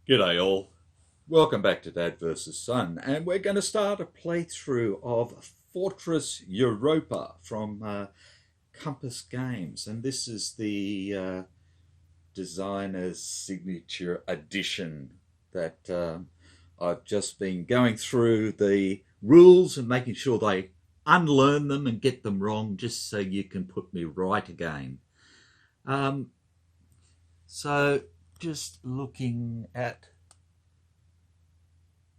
G'day all, welcome back to Dad vs Son, and we're going to start a playthrough of Fortress Europa from Compass Games, and this is the designer's signature edition that I've just been going through the rules and making sure they unlearn them and get them wrong just so you can put me right again. So just looking at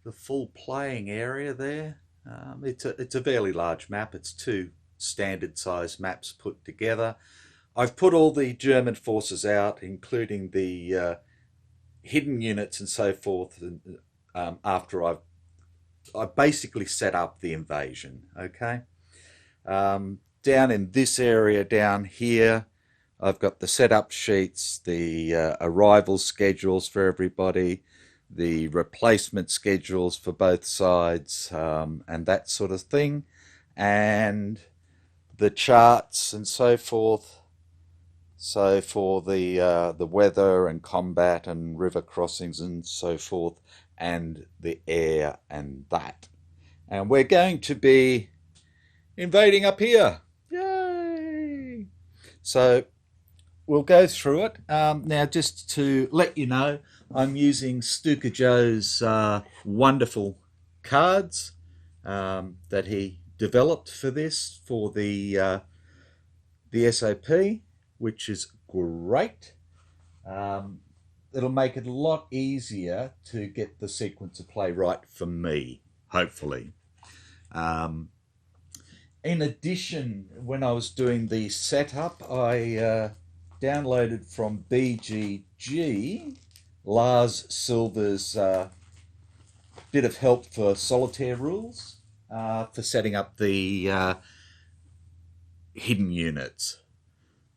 the full playing area there, it's a fairly large map. It's two standard size maps put together. I've put all the German forces out, including the hidden units and so forth, after I basically set up the invasion. Okay, down in this area down here, I've got the setup sheets, the arrival schedules for everybody, the replacement schedules for both sides, and that sort of thing, and the charts and so forth. So for the weather and combat and river crossings and so forth, and the air and that. And we're going to be invading up here. Yay! So we'll go through it. Now, just to let you know, I'm using Stuka Joe's wonderful cards that he developed for this, for the SOP, which is great. It'll make it a lot easier to get the sequence of play right for me, hopefully. In addition, when I was doing the setup, I downloaded from BGG Lars Silver's bit of help for solitaire rules for setting up the hidden units.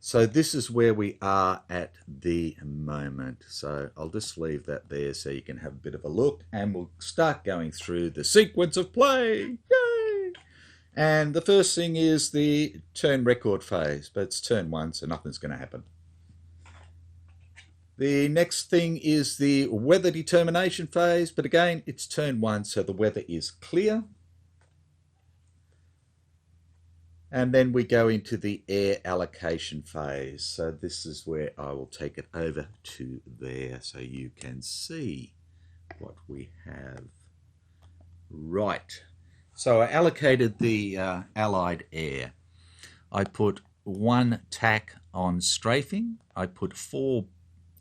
So this is where we are at the moment. So I'll just leave that there so you can have a bit of a look, and we'll start going through the sequence of play. Yay! And the first thing is the turn record phase, but it's turn 1, so nothing's going to happen. The next thing is the weather determination phase, but again, it's turn 1, so the weather is clear. And then we go into the air allocation phase. So this is where I will take it over to there so you can see what we have. Right. So I allocated the Allied air. I put 1 tack on strafing. I put 4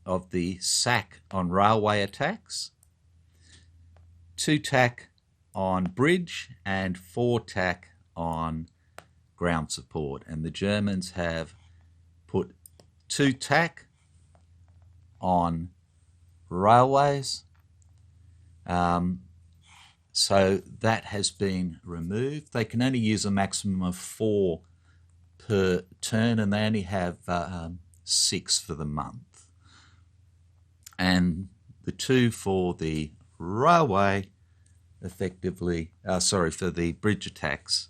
of the SAC on railway attacks, 2 tack on bridge, and 4 tack on ground support. And the Germans have put 2 tack on railways. So that has been removed. They can only use a maximum of 4 per turn, and they only have 6 for the month. And the 2 for the railway effectively, for the bridge attacks,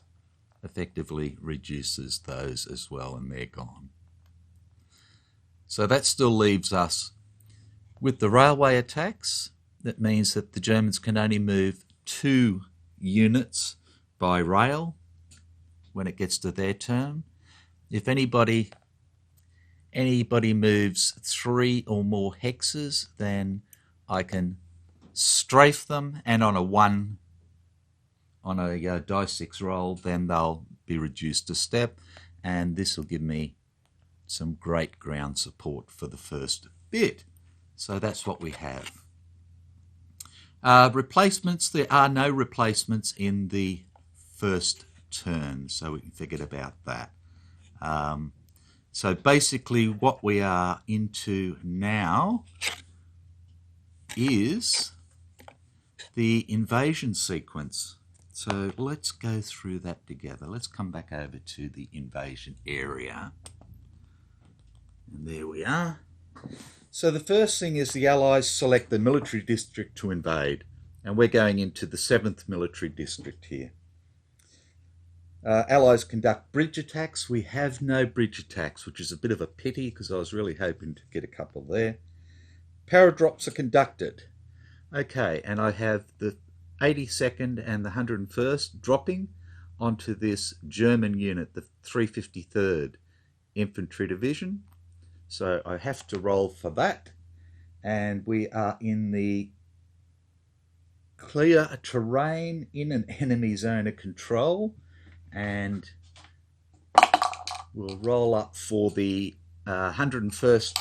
effectively reduces those as well, and they're gone. So that still leaves us with the railway attacks. That means that the Germans can only move 2 units by rail when it gets to their turn. If anybody moves 3 or more hexes, then I can strafe them, and on a die 6 roll, then they'll be reduced a step, and this will give me some great ground support for the first bit. So that's what we have. Replacements, there are no replacements in the first turn, so we can forget about that. So basically what we are into now is the invasion sequence. So let's go through that together. Let's come back over to the invasion area. And there we are. So the first thing is the Allies select the military district to invade. And we're going into the 7th military district here. Allies conduct bridge attacks. We have no bridge attacks, which is a bit of a pity because I was really hoping to get a couple there. Paradrops are conducted. Okay, and I have the 82nd and the 101st dropping onto this German unit, the 353rd Infantry Division. So I have to roll for that. And we are in the clear terrain in an enemy zone of control. And we'll roll up for the 101st first.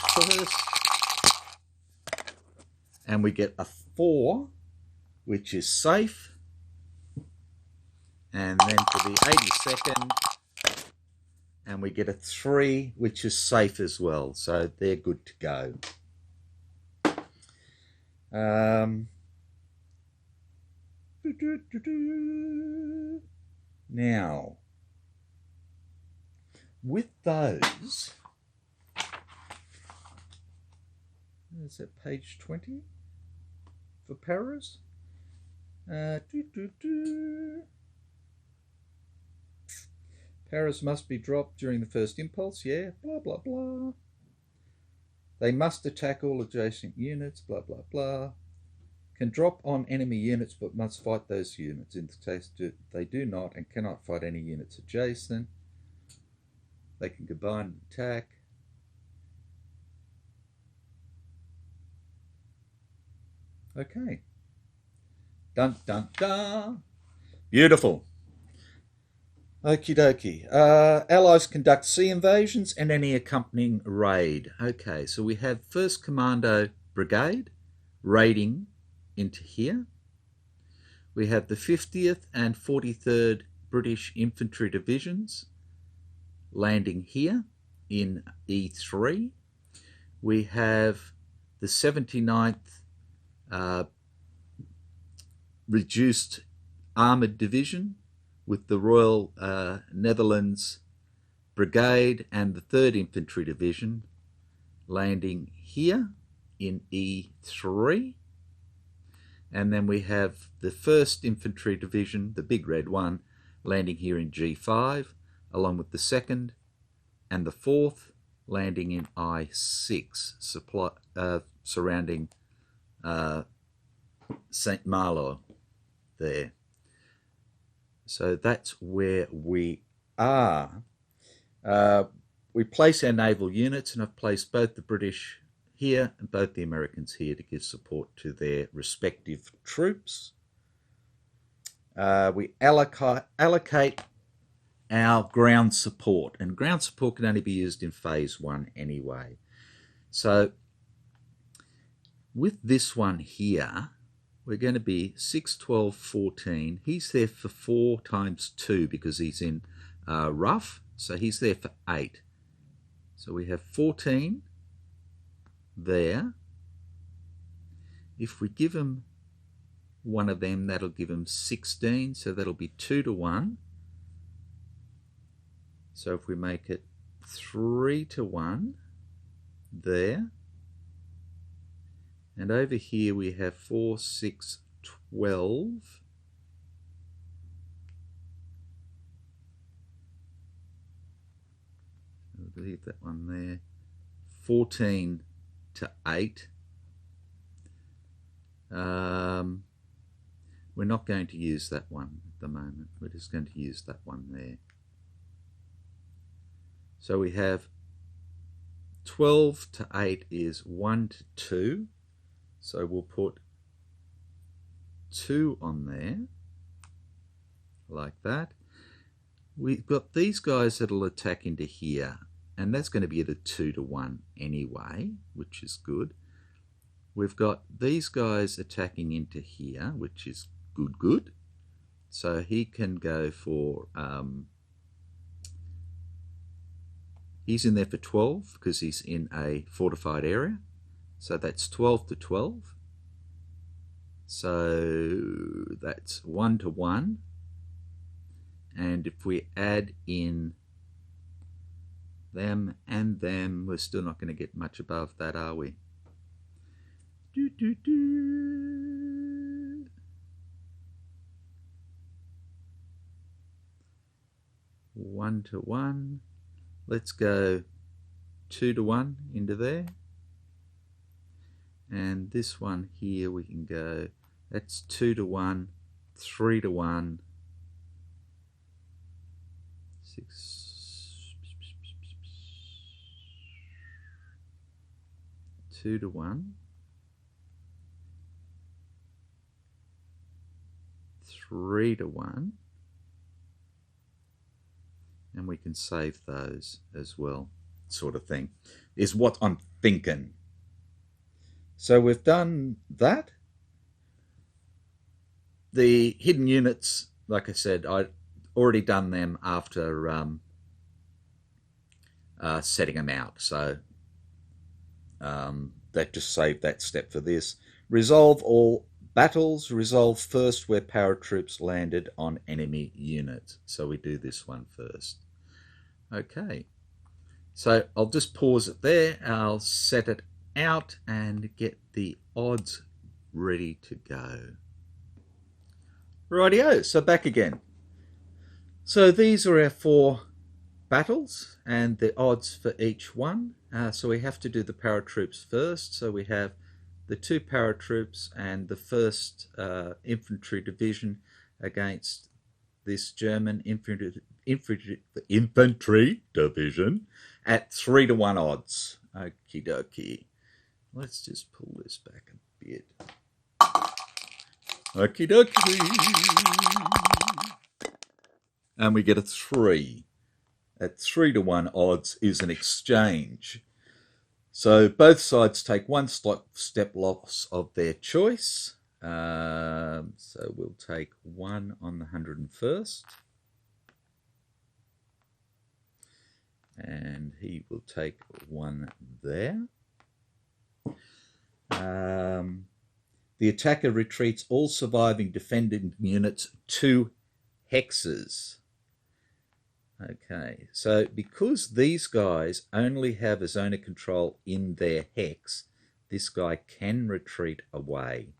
And we get a 4, which is safe. And then for the 82nd, and we get a 3, which is safe as well. So they're good to go. Now, with those, is that page 20 for paras? Paras must be dropped during the first impulse, yeah, blah, blah, blah. They must attack all adjacent units, blah, blah, blah. Can drop on enemy units but must fight those units. In this case, they do not and cannot fight any units adjacent. They can combine and attack. Okay. Dun, dun, dun. Beautiful. Okie dokie. Allies conduct sea invasions and any accompanying raid. Okay, so we have 1st Commando Brigade raiding into here. We have the 50th and 43rd British Infantry Divisions landing here in E3. We have the 79th Reduced Armoured Division with the Royal Netherlands Brigade and the 3rd Infantry Division landing here in E3. And then we have the 1st Infantry Division, the big red one, landing here in G5, along with the 2nd and the 4th landing in I6, surrounding St. Malo there. So that's where we are. We place our naval units, and I've placed both the British here and both the Americans here to give support to their respective troops. We allocate our ground support, and ground support can only be used in phase 1 anyway. So with this one here, we're going to be 6, 12, 14. He's there for 4 times 2 because he's in rough, so he's there for 8. So we have 14 there. If we give him one of them, that'll give him 16, so that'll be 2 to 1. So if we make it 3 to 1 there, and over here we have 4, 6, 12. I'll leave that one there. 14 to 8. We're not going to use that one at the moment. We're just going to use that one there. So we have 12 to 8 is 1 to 2. So we'll put 2 on there, like that. We've got these guys that'll attack into here, and that's going to be at a 2 to 1 anyway, which is good. We've got these guys attacking into here, which is good. So he can go for, he's in there for 12 because he's in a fortified area. So that's 12 to 12. So that's 1 to 1. And if we add in them and them, we're still not going to get much above that, are we? 1 to 1. Let's go 2 to 1 into there. And this one here we can go, that's 2 to 1, 3 to 1, 6, 2 to 1, 3 to 1, and we can save those as well, sort of thing, is what I'm thinking. So we've done that. The hidden units, like I said, I'd already done them after setting them out. So that just saved that step for this. Resolve all battles. Resolve first where paratroops landed on enemy units. So we do this one first. Okay. So I'll just pause it there. I'll set it out and get the odds ready to go. Rightio, so back again. So these are our 4 battles and the odds for each one. So we have to do the paratroops first. So we have the 2 paratroops and the 1st infantry division against this German infantry division at 3 to 1 odds. Okie dokie. Let's just pull this back a bit. Okie dokie. And we get a 3. At 3 to 1 odds is an exchange. So both sides take 1 step loss of their choice. So we'll take 1 on the 101st. And he will take 1 there. The attacker retreats all surviving defending units 2 hexes. Okay, so because these guys only have a zone of control in their hex, this guy can retreat away.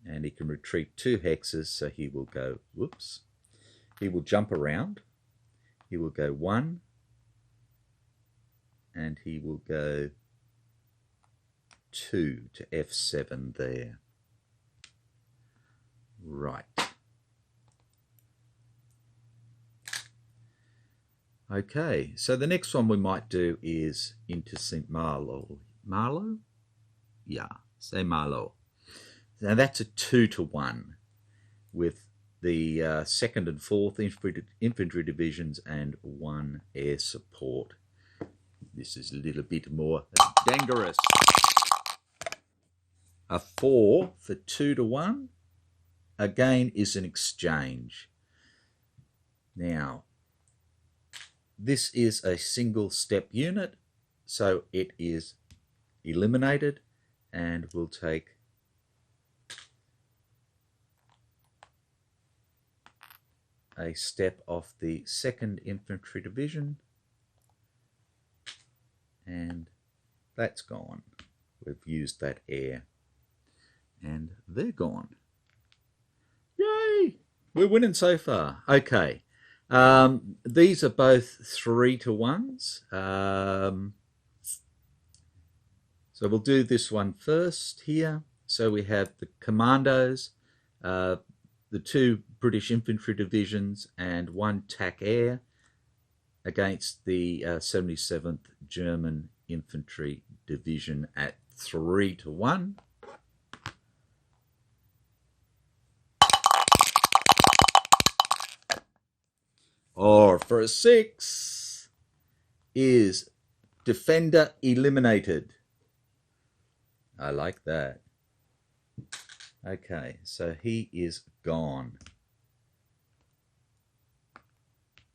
And he can retreat 2 hexes, so he will go, whoops, he will jump around. He will go 1, and he will go 2 to F7 there. Right. Okay, so the next one we might do is into St. Malo. Malo? Yeah, say Malo. Now that's a 2 to 1 with the 2nd and 4th infantry divisions and 1 air support. This is a little bit more dangerous. A 4 for 2 to 1, again, is an exchange. Now, this is a single step unit, so it is eliminated, and we'll take a step off the 2nd Infantry Division, and that's gone. We've used that air, and they're gone. Yay! We're winning so far. Okay. These are both 3 to 1s. So we'll do this one first here. So we have the commandos, the 2 British infantry divisions and 1 TAC air against the 77th German infantry division at 3 to 1. Or for a 6 is defender eliminated. I like that. Okay, so he is gone.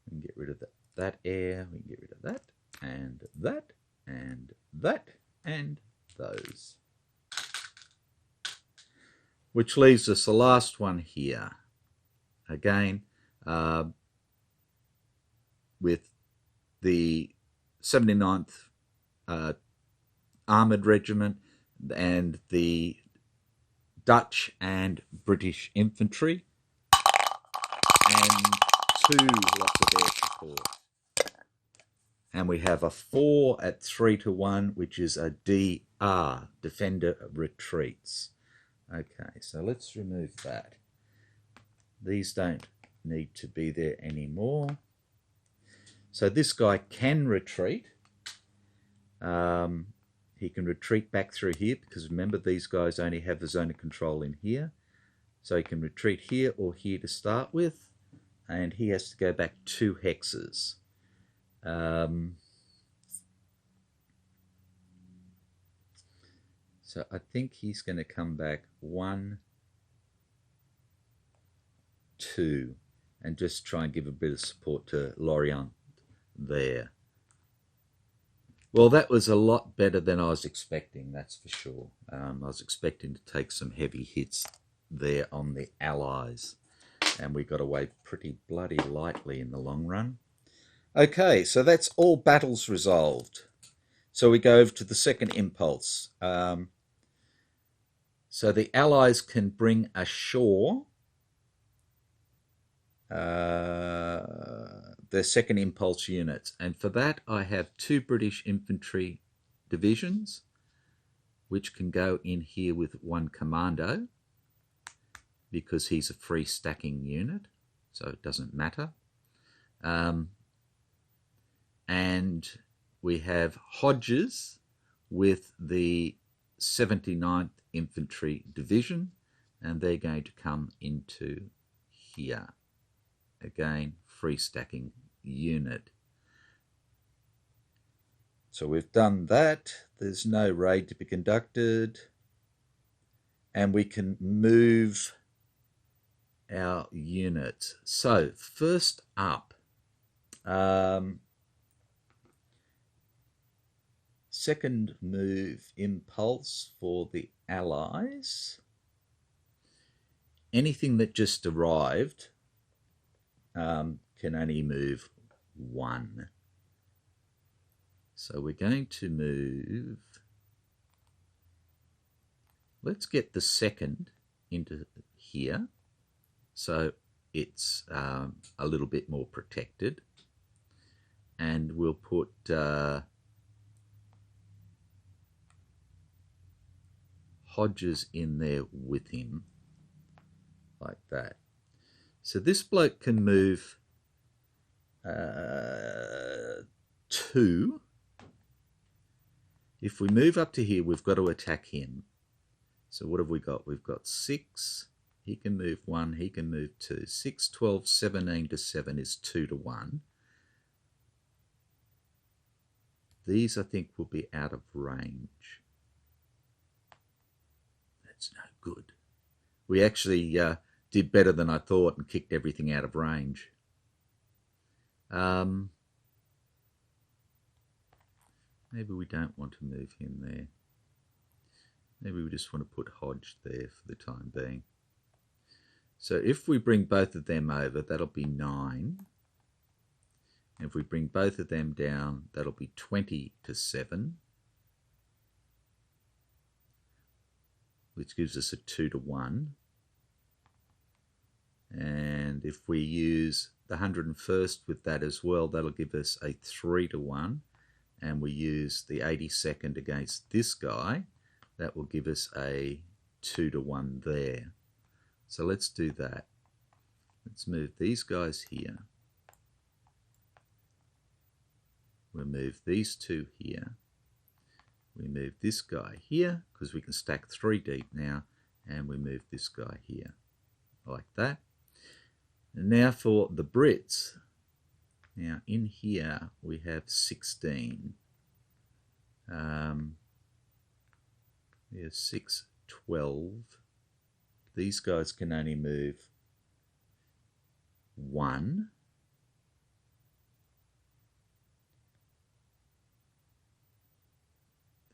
We can get rid of that air. We can get rid of that, and that, and that, and those. which leaves us the last one here. Again, with the 79th Armoured Regiment and the Dutch and British infantry, and 2 lots of air support. And we have a 4 at 3-1, which is a DR, Defender Retreats. Okay, so let's remove that. These don't need to be there anymore. So this guy can retreat. He can retreat back through here, because remember, these guys only have the zone of control in here. So he can retreat here or here to start with, and he has to go back 2 hexes. So I think he's going to come back 1, 2, and just try and give a bit of support to Lorient there. Well, that was a lot better than I was expecting, that's for sure. I was expecting to take some heavy hits there on the Allies, and we got away pretty bloody lightly in the long run. Okay, so that's all battles resolved. So we go over to the second impulse. So the Allies can bring ashore their second impulse units, and for that I have 2 British infantry divisions which can go in here with 1 commando, because he's a free stacking unit, so it doesn't matter. And we have Hodges with the 79th Infantry Division, and they're going to come into here. Again, free stacking unit. So we've done that. There's no raid to be conducted, and we can move our units. So first up, second move impulse for the Allies. Anything that just arrived can only move 1. So we're going to move, let's get the second into here, so it's a little bit more protected, and we'll put Hodges in there with him, like that. So this bloke can move 2. If we move up to here, we've got to attack him. So what have we got? We've got 6. He can move 1. He can move 2. 6, 12, 17 to 7 is 2-1. These, I think, will be out of range. That's no good. We actually did better than I thought and kicked everything out of range. Maybe we don't want to move him there. Maybe we just want to put Hodge there for the time being. So if we bring both of them over, that'll be 9. If we bring both of them down, that'll be 20 to 7, which gives us a 2-1. And if we use the 101st with that as well, that'll give us a 3-1. And we use the 82nd against this guy, that will give us a 2-1 there. So let's do that. Let's move these guys here. We'll move these 2 here. We move this guy here, because we can stack 3 deep now, and we move this guy here, like that. And now for the Brits. Now in here we have 16. We have 6, 12. These guys can only move 1.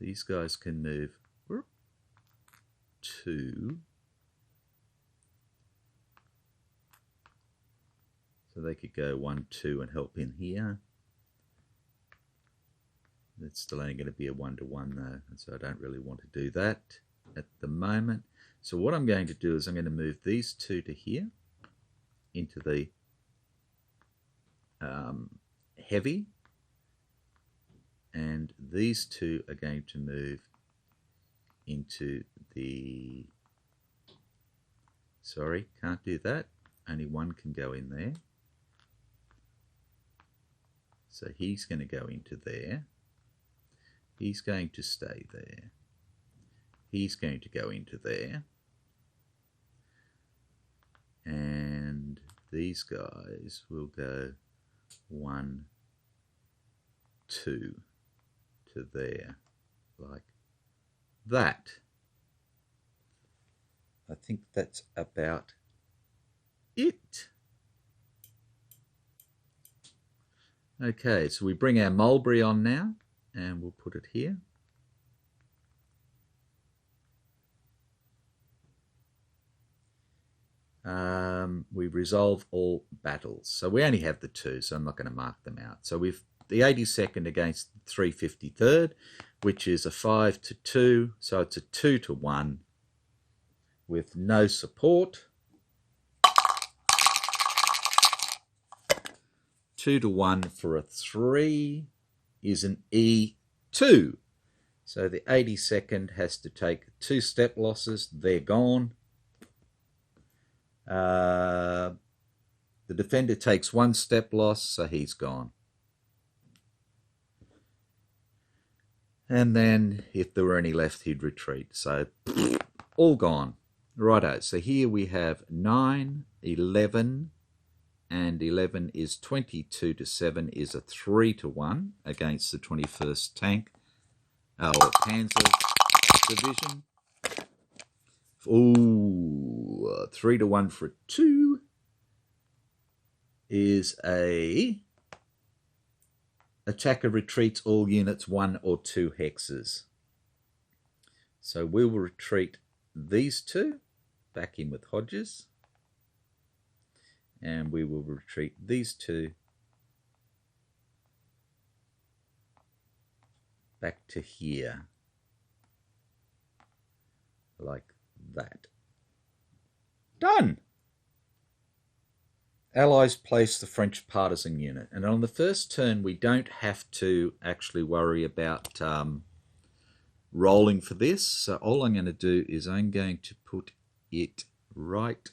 These guys can move 2. So they could go 1, 2 and help in here. It's still only going to be a 1-to-1 though, and so I don't really want to do that at the moment. So what I'm going to do is I'm going to move these two to here into the heavy, and these two are going to move into the, sorry, can't do that, only one can go in there. So he's going to go into there, he's going to stay there, he's going to go into there, and these guys will go 1, 2 to there, like that. I think that's about it. Okay, so we bring our mulberry on now, and we'll put it here. We resolve all battles. So we only have the 2, so I'm not going to mark them out. So we've the 82nd against the 353rd, which is a 5-to-2, so it's a 2-to-1 with no support. 2-to-1 for a 3 is an E2. So the 82nd has to take 2 step losses. They're gone. The defender takes 1 step loss, so he's gone. And then if there were any left, he'd retreat. So all gone. Righto, so here we have 9, 11, and 11 is 22-7 is a 3-to-1 against the 21st Tank, or Panzer Division. Ooh, 3-to-1 for 2 is a attacker retreats all units 1 or 2 hexes. So we will retreat these 2 back in with Hodges, and we will retreat these 2 back to here, like that. Done! Allies place the French partisan unit, and on the first turn we don't have to actually worry about rolling for this. So all I'm going to do is I'm going to put it right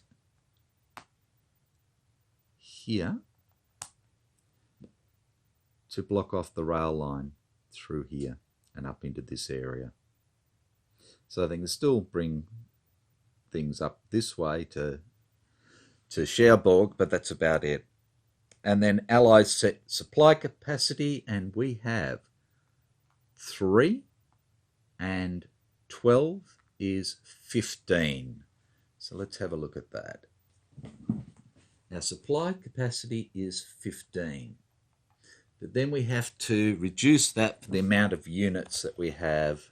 here to block off the rail line through here and up into this area. So they can still bring things up this way to Cherbourg, but that's about it. And then Allies set supply capacity, and we have 3, and 12 is 15. So let's have a look at that. Now supply capacity is 15, but then we have to reduce that for the amount of units that we have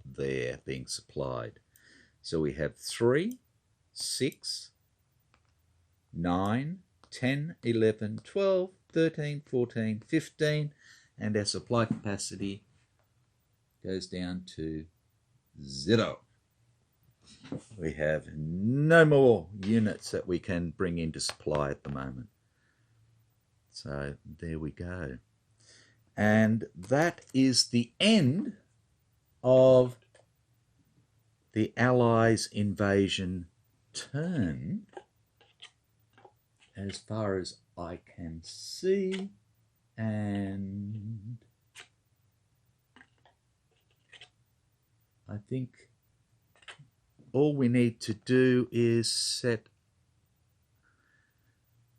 there being supplied. So we have 3, 6, 9, 10, 11, 12, 13, 14, 15, and our supply capacity goes down to 0. We have no more units that we can bring into supply at the moment. So there we go. And that is the end of the Allies' invasion turn, as far as I can see, and I think all we need to do is set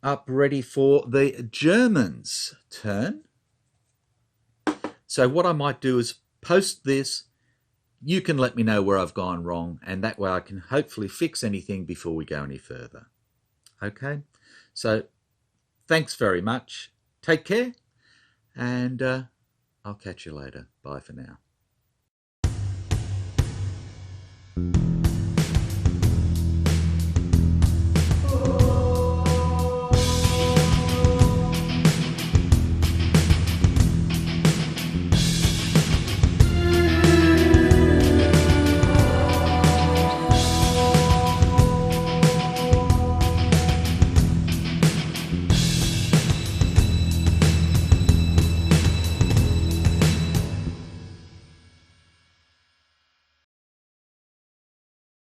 up ready for the Germans' turn. So what I might do is post this. You can let me know where I've gone wrong, and that way I can hopefully fix anything before we go any further. Okay, so thanks very much. Take care, and I'll catch you later. Bye for now.